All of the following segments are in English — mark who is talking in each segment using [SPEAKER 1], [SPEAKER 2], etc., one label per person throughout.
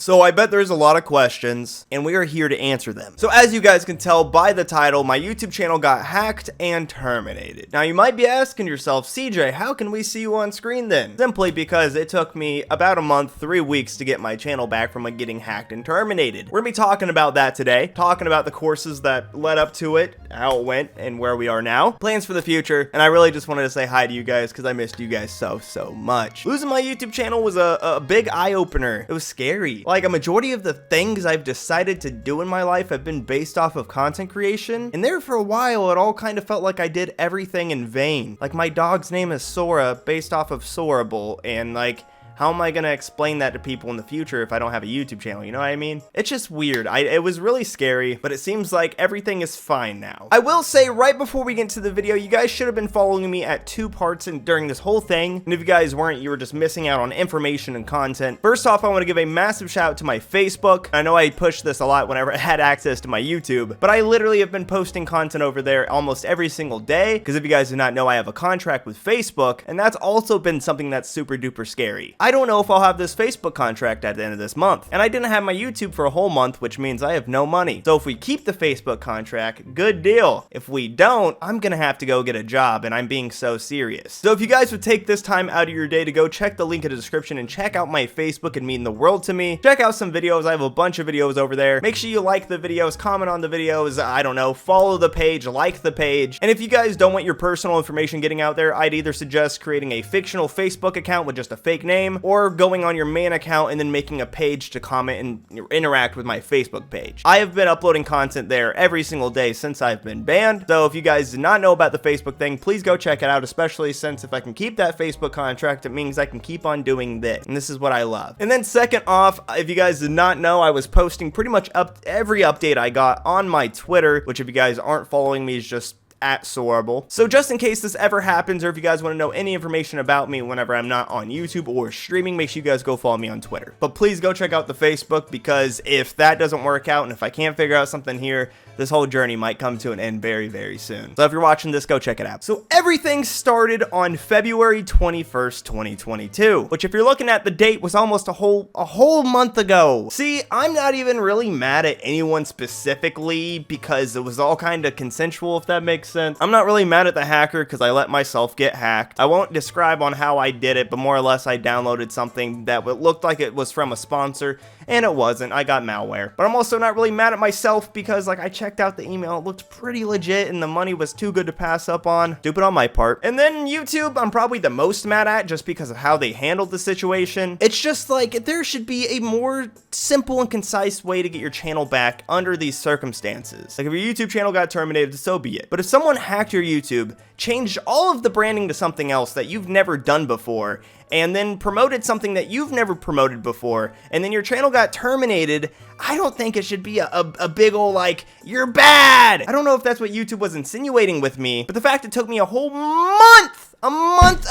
[SPEAKER 1] So I bet there's a lot of questions, and we are here to answer them. So as you guys can tell by the title, my YouTube channel got hacked and terminated. Now you might be asking yourself, CJ, how can we see you on screen then? Simply because it took me about a month, 3 weeks to get my channel back from getting hacked and terminated. We're gonna be talking about that today, talking about the courses that led up to it, how it went, and where we are now, plans for the future, and I really just wanted to say hi to you guys because I missed you guys so much. Losing my YouTube channel was a big eye-opener. It was scary. Like, a majority of the things I've decided to do in my life have been based off of content creation, and there for a while it all kind of felt like I did everything in vain. Like, my dog's name is Sora, based off of Sorable, and like, how am I gonna explain that to people in the future if I don't have a YouTube channel, you know what I mean? It's just weird. It was really scary, but it seems like everything is fine now. I will say right before we get into the video, you guys should have been following me at 2 parts during this whole thing, and if you guys weren't, you were just missing out on information and content. First off, I want to give a massive shout out to my Facebook. I know I pushed this a lot whenever I had access to my YouTube, but I literally have been posting content over there almost every single day, because if you guys do not know, I have a contract with Facebook, and that's also been something that's super duper scary. I don't know if I'll have this Facebook contract at the end of this month, and I didn't have my YouTube for a whole month, which means I have no money. So if we keep the Facebook contract, good deal. If we don't, I'm gonna have to go get a job, and I'm being so serious. So if you guys would take this time out of your day to go check the link in the description and check out my Facebook, and mean the world to me. Check out some videos. I have a bunch of videos over there. Make sure you like the videos, comment on the videos, I don't know, follow the page, like the page. And if you guys don't want your personal information getting out there, I'd either suggest creating a fictional Facebook account with just a fake name, or going on your main account and then making a page to comment and interact with my Facebook page. I have been uploading content there every single day since I've been banned, so if you guys did not know about the Facebook thing, please go check it out, especially since if I can keep that Facebook contract, it means I can keep on doing this, and this is what I love. And then second off, if you guys did not know, I was posting pretty much every update I got on my Twitter, which if you guys aren't following me is just at Sorable. So just in case this ever happens, or if you guys want to know any information about me whenever I'm not on YouTube or streaming, make sure you guys go follow me on Twitter. But please go check out the Facebook, because if that doesn't work out and if I can't figure out something here, this whole journey might come to an end very soon. So if you're watching this, go check it out. So everything started on February 21st, 2022, which if you're looking at the date was almost a whole month ago. See, I'm not even really mad at anyone specifically because it was all kind of consensual, if that makes sense. I'm not really mad at the hacker because I let myself get hacked. I won't describe on how I did it, but more or less I downloaded something that looked like it was from a sponsor, and it wasn't. I got malware. But I'm also not really mad at myself because like I checked out the email, it looked pretty legit and the money was too good to pass up on. Stupid on my part. And then YouTube, I'm probably the most mad at just because of how they handled the situation. It's just like there should be a more simple and concise way to get your channel back under these circumstances. Like if your YouTube channel got terminated, so be it. But if someone hacked your YouTube, changed all of the branding to something else that you've never done before, and then promoted something that you've never promoted before, and then your channel got terminated, I don't think it should be a big ol' like, you're bad! I don't know if that's what YouTube was insinuating with me, but the fact it took me a whole month,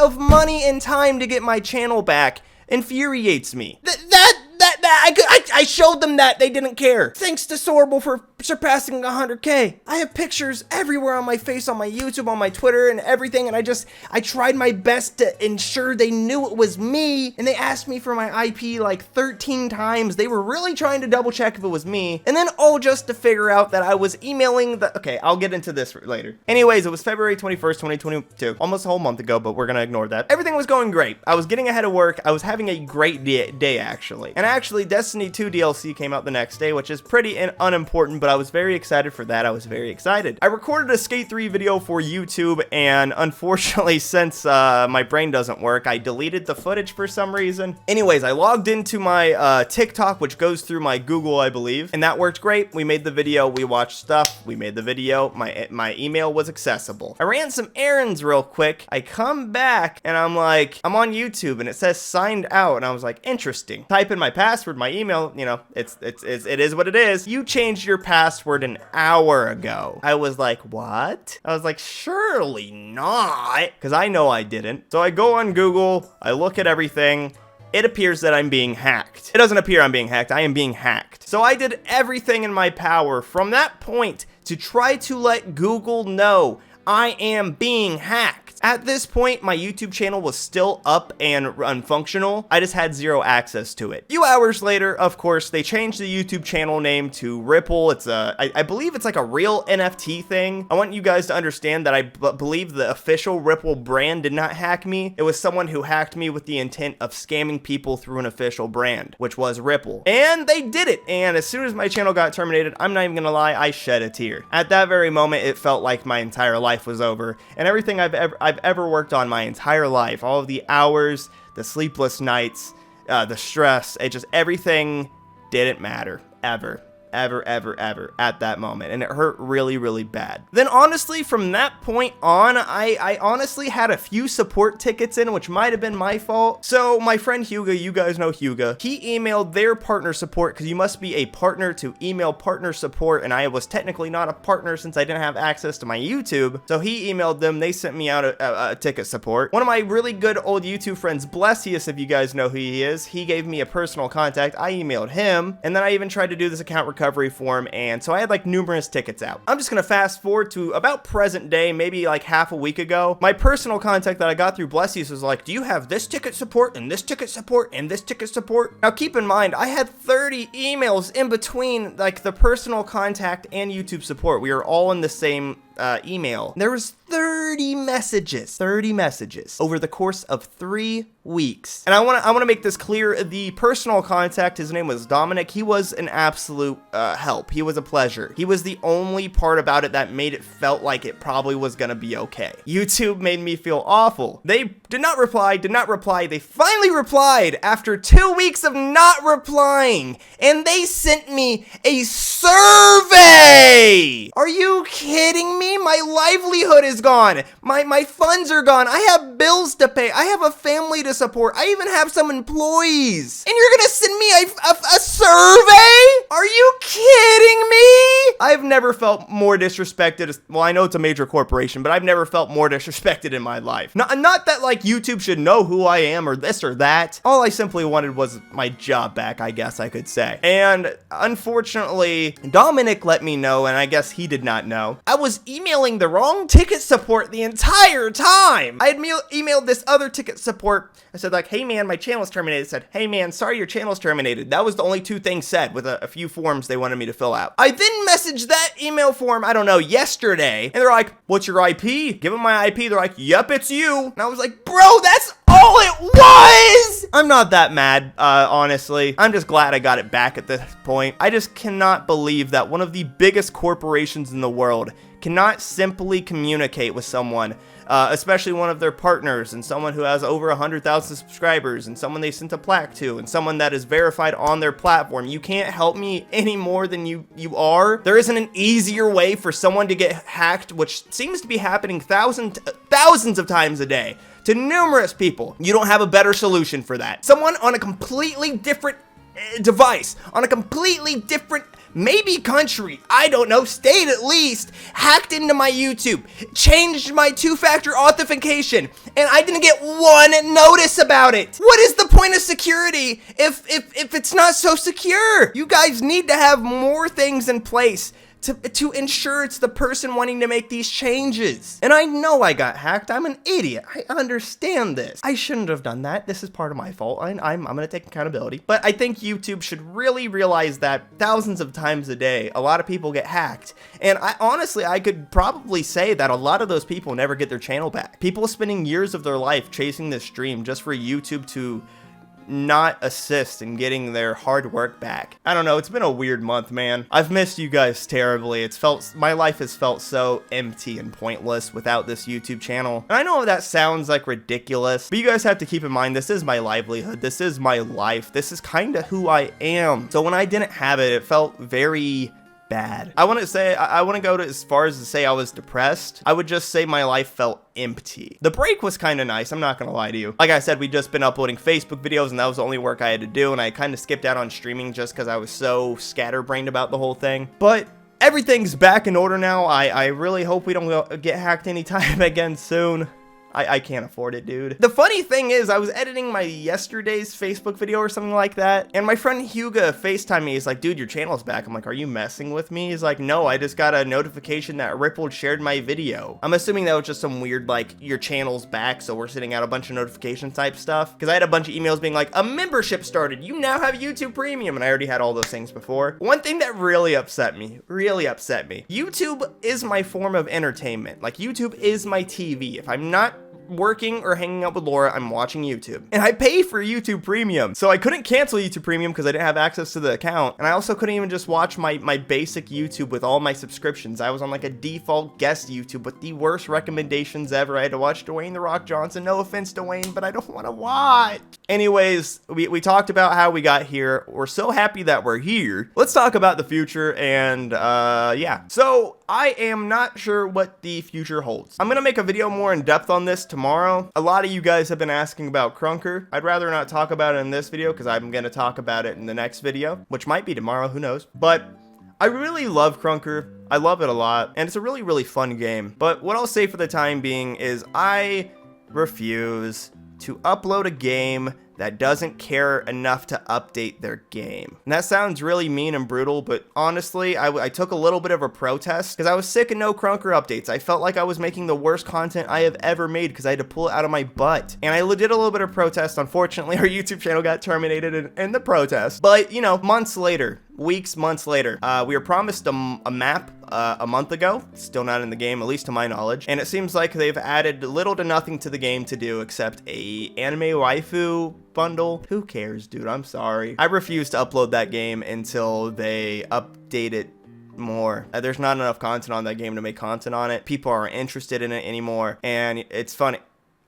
[SPEAKER 1] of money and time to get my channel back infuriates me. I showed them that, they didn't care. Thanks to Sorable for surpassing 100K. I have pictures everywhere on my face, on my YouTube, on my Twitter, and everything, and I tried my best to ensure they knew it was me, and they asked me for my IP like 13 times. They were really trying to double check if it was me, and then all just to figure out that I was emailing the... Okay, I'll get into this later. Anyways, it was February 21st, 2022, almost a whole month ago, but we're gonna ignore that. Everything was going great. I was getting ahead of work. I was having a great day actually. And actually, Destiny 2 DLC came out the next day, which is pretty unimportant, but I was very excited for that. I was very excited. I recorded a Skate 3 video for YouTube, and unfortunately, since my brain doesn't work, I deleted the footage for some reason. Anyways, I logged into my TikTok, which goes through my Google, I believe, and that worked great. We made the video, we watched stuff, we made the video, my email was accessible. I ran some errands real quick. I come back, and I'm like, I'm on YouTube, and it says signed out, and I was like, interesting. Type in my password, my email, you know, it is what it is. You changed your password an hour ago. I was like, what? I was like, surely not, because I know I didn't. So I go on Google, I look at everything. It appears that I'm being hacked. It doesn't appear I'm being hacked, I am being hacked. So I did everything in my power from that point to try to let Google know I am being hacked. At this point, my YouTube channel was still up and functional. I just had zero access to it. A few hours later, of course, they changed the YouTube channel name to Ripple. It's I believe it's like a real NFT thing. I want you guys to understand that I believe the official Ripple brand did not hack me. It was someone who hacked me with the intent of scamming people through an official brand, which was Ripple. And they did it. And as soon as my channel got terminated, I'm not even gonna lie, I shed a tear. At that very moment, it felt like my entire life was over. And everything I've ever worked on my entire life, all of the hours, the sleepless nights, the stress, everything didn't matter ever at that moment, and it hurt really, really bad. Then honestly, from that point on, I honestly had a few support tickets in, which might have been my fault. So my friend Hugo, you guys know Hugo, he emailed their partner support, because you must be a partner to email partner support, and I was technically not a partner since I didn't have access to my YouTube. So he emailed them, they sent me out a ticket support. One of my really good old YouTube friends, Blessius, if you guys know who he is, he gave me a personal contact. I emailed him, and then I even tried to do this account recovery form, and so I had like numerous tickets out. I'm just gonna fast forward to about present day, maybe like half a week ago. My personal contact that I got through Blessius was like, do you have this ticket support and this ticket support and this ticket support? Now keep in mind, I had 30 emails in between like the personal contact and YouTube support. We are all in the same email. There was 30 messages over the course of 3 weeks. And I want to make this clear. The personal contact, his name was Dominic. He was an absolute help. He was a pleasure. He was the only part about it that made it felt like it probably was gonna be okay. YouTube made me feel awful. They did not reply. They finally replied after 2 weeks of not replying, and they sent me a survey. Are you kidding me? My livelihood is gone. My funds are gone. I have bills to pay. I have a family to support. I even have some employees. And you're gonna send me a survey? Are you kidding me? I've never felt more disrespected. Well, I know it's a major corporation, but I've never felt more disrespected in my life. Not that like YouTube should know who I am or this or that. All I simply wanted was my job back, I guess I could say. And unfortunately, Dominic let me know, and I guess he did not know. I was emailing the wrong ticket support the entire time. I had emailed this other ticket support. I said like, hey man, my channel's terminated. It said, hey man, sorry your channel's terminated. That was the only two things said, with a few forms they wanted me to fill out. I then messaged that email form, I don't know, yesterday, and they're like, what's your IP? Give them my IP. They're like, yep, it's you. And I was like, bro, that's all it was. I'm not that mad, honestly. I'm just glad I got it back at this point. I just cannot believe that one of the biggest corporations in the world cannot simply communicate with someone, especially one of their partners, and someone who has over 100,000 subscribers, and someone they sent a plaque to, and someone that is verified on their platform. You can't help me any more than you are. There isn't an easier way for someone to get hacked, which seems to be happening thousands of times a day to numerous people. You don't have a better solution for that. Someone on a completely different device, on a completely different maybe country, I don't know, state at least, hacked into my YouTube, changed my two-factor authentication, and I didn't get one notice about it. What is the point of security if it's not so secure? You guys need to have more things in place to ensure it's the person wanting to make these changes. And I know I got hacked. I'm an idiot. I understand this. I shouldn't have done that. This is part of my fault. I'm gonna take accountability. But I think YouTube should really realize that thousands of times a day, a lot of people get hacked. And I could probably say that a lot of those people never get their channel back. People spending years of their life chasing this dream just for YouTube to not assist in getting their hard work back. I don't know, it's been a weird month, man. I've missed you guys terribly. My life has felt so empty and pointless without this YouTube channel. And I know that sounds like ridiculous, but you guys have to keep in mind, this is my livelihood. This is my life. This is kind of who I am. So when I didn't have it, it felt very bad. I want to go as far as to say I was depressed. I would just say my life felt empty. The break was kind of nice, I'm not gonna lie to you. Like I said, we'd just been uploading Facebook videos, and that was the only work I had to do, and I kind of skipped out on streaming just because I was so scatterbrained about the whole thing. But everything's back in order now. I really hope we don't get hacked anytime again soon. I can't afford it, dude. The funny thing is, I was editing my yesterday's Facebook video or something like that, and my friend Hugo FaceTimed me. He's like, dude, your channel's back. I'm like, are you messing with me? He's like, no, I just got a notification that Ripple shared my video. I'm assuming that was just some weird, like, your channel's back, so we're sending out a bunch of notification type stuff. Because I had a bunch of emails being like, a membership started. You now have YouTube Premium. And I already had all those things before. One thing that really upset me, YouTube is my form of entertainment. Like, YouTube is my TV. If I'm not working or hanging out with Laura, I'm watching YouTube. And I pay for YouTube Premium. So I couldn't cancel YouTube Premium because I didn't have access to the account. And I also couldn't even just watch my basic YouTube with all my subscriptions. I was on like a default guest YouTube with the worst recommendations ever. I had to watch Dwayne The Rock Johnson. No offense, Dwayne, but I don't want to watch. Anyways, we talked about how we got here. We're so happy that we're here. Let's talk about the future and yeah. So I am not sure what the future holds. I'm gonna make a video more in depth on this tomorrow. A lot of you guys have been asking about Krunker. I'd rather not talk about it in this video because I'm gonna talk about it in the next video, which might be tomorrow, who knows. But I really love Krunker. I love it a lot, and it's a really, really fun game. But what I'll say for the time being is I refuse to upload a game that doesn't care enough to update their game. And that sounds really mean and brutal, but honestly, I took a little bit of a protest because I was sick of no Krunker updates. I felt like I was making the worst content I have ever made because I had to pull it out of my butt. And I did a little bit of protest. Unfortunately, our YouTube channel got terminated in the protest. But, you know, months later, months later, we were promised a map a month ago. Still not in the game, at least to my knowledge. And it seems like they've added little to nothing to the game to do except a anime waifu bundle. Who cares, dude? I'm sorry. I refuse to upload that game until they update it more. There's not enough content on that game to make content on it. People aren't interested in it anymore. And it's funny.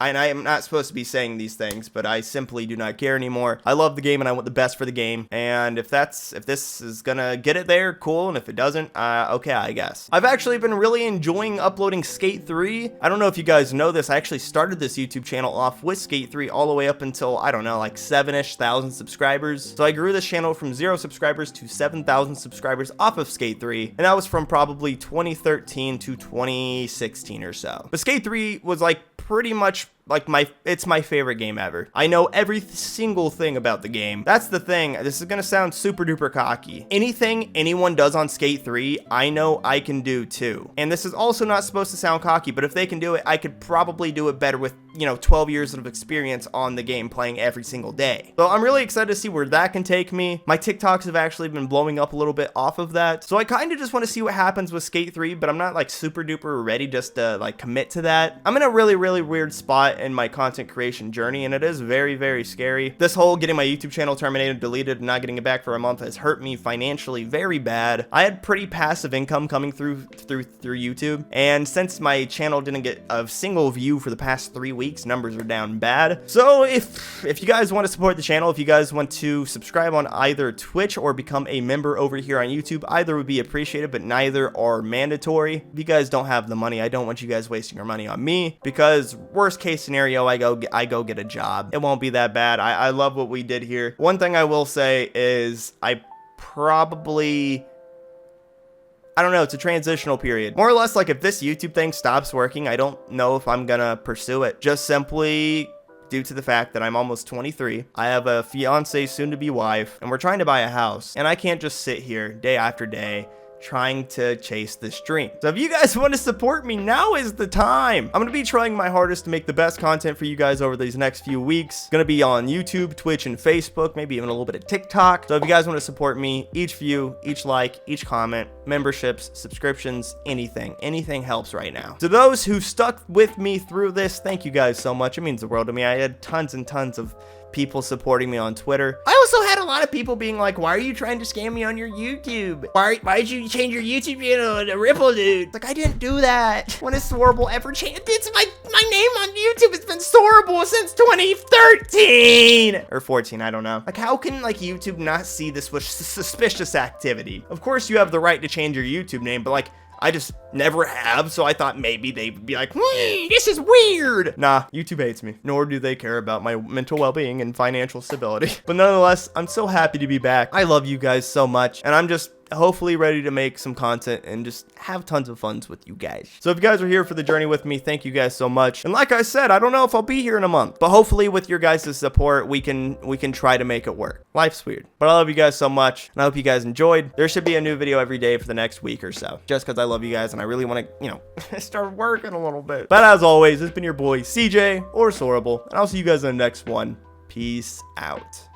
[SPEAKER 1] And I am not supposed to be saying these things, but I simply do not care anymore. I love the game and I want the best for the game. And if this is gonna get it there, cool. And if it doesn't, okay, I guess. I've actually been really enjoying uploading Skate 3. I don't know if you guys know this. I actually started this YouTube channel off with Skate 3 all the way up until, I don't know, like 7-ish thousand subscribers. So I grew this channel from 0 subscribers to 7,000 subscribers off of Skate 3. And that was from probably 2013 to 2016 or so. But Skate 3 was like pretty much like it's my favorite game ever. I know every single thing about the game. That's the thing. This is gonna sound super duper cocky. Anything anyone does on Skate 3, I know I can do too. And this is also not supposed to sound cocky, but if they can do it, I could probably do it better with, you know, 12 years of experience on the game playing every single day. So I'm really excited to see where that can take me. My TikToks have actually been blowing up a little bit off of that. So I kind of just want to see what happens with Skate 3, but I'm not like super duper ready just to like commit to that. I'm in a really, really weird spot in my content creation journey, and it is very, very scary. This whole getting my YouTube channel terminated, deleted, and not getting it back for a month has hurt me financially very bad. I had pretty passive income coming through YouTube, and since my channel didn't get a single view for the past 3 weeks, numbers are down bad. So if you guys want to support the channel, if you guys want to subscribe on either Twitch or become a member over here on YouTube, either would be appreciated, but neither are mandatory. If you guys don't have the money, I don't want you guys wasting your money on me, because worst case scenario, I go get a job. It won't be that bad. I love what we did here. One thing I will say is I don't know, it's a transitional period. More or less, like if this YouTube thing stops working, I don't know if I'm gonna pursue it. Just simply due to the fact that I'm almost 23. I have a fiance, soon to be wife, and we're trying to buy a house. And I can't just sit here day after day trying to chase this dream. So if you guys want to support me, now is the time. I'm going to be trying my hardest to make the best content for you guys over these next few weeks. Going to be on YouTube, Twitch, and Facebook, maybe even a little bit of TikTok. So if you guys want to support me, each view, each like, each comment, memberships, subscriptions, anything helps right now. To those who stuck with me through this, thank you guys so much. It means the world to me. I had tons and tons of people supporting me on Twitter. I also had a lot of people being like, why are you trying to scam me on your YouTube? Why did you change your YouTube channel to Ripple, dude? Like, I didn't do that. When has Sorable ever changed? It's my name on YouTube has been Sorable since 2013 or 14, I don't know. Like, how can like YouTube not see this with suspicious activity? Of course you have the right to change your YouTube name, but like, I just never have, so I thought maybe they'd be like, this is weird. Nah, YouTube hates me, nor do they care about my mental well-being and financial stability. But nonetheless, I'm so happy to be back. I love you guys so much, and I'm just hopefully ready to make some content and just have tons of fun with you guys. So if you guys are here for the journey with me, thank you guys so much. And like I said, I don't know if I'll be here in a month, but hopefully with your guys' support, we can try to make it work. Life's weird, but I love you guys so much, and I hope you guys enjoyed. There should be a new video every day for the next week or so, just because I love you guys and I really want to, start working a little bit. But as always, it's been your boy CJ or Sorable, and I'll see you guys in the next one. Peace out.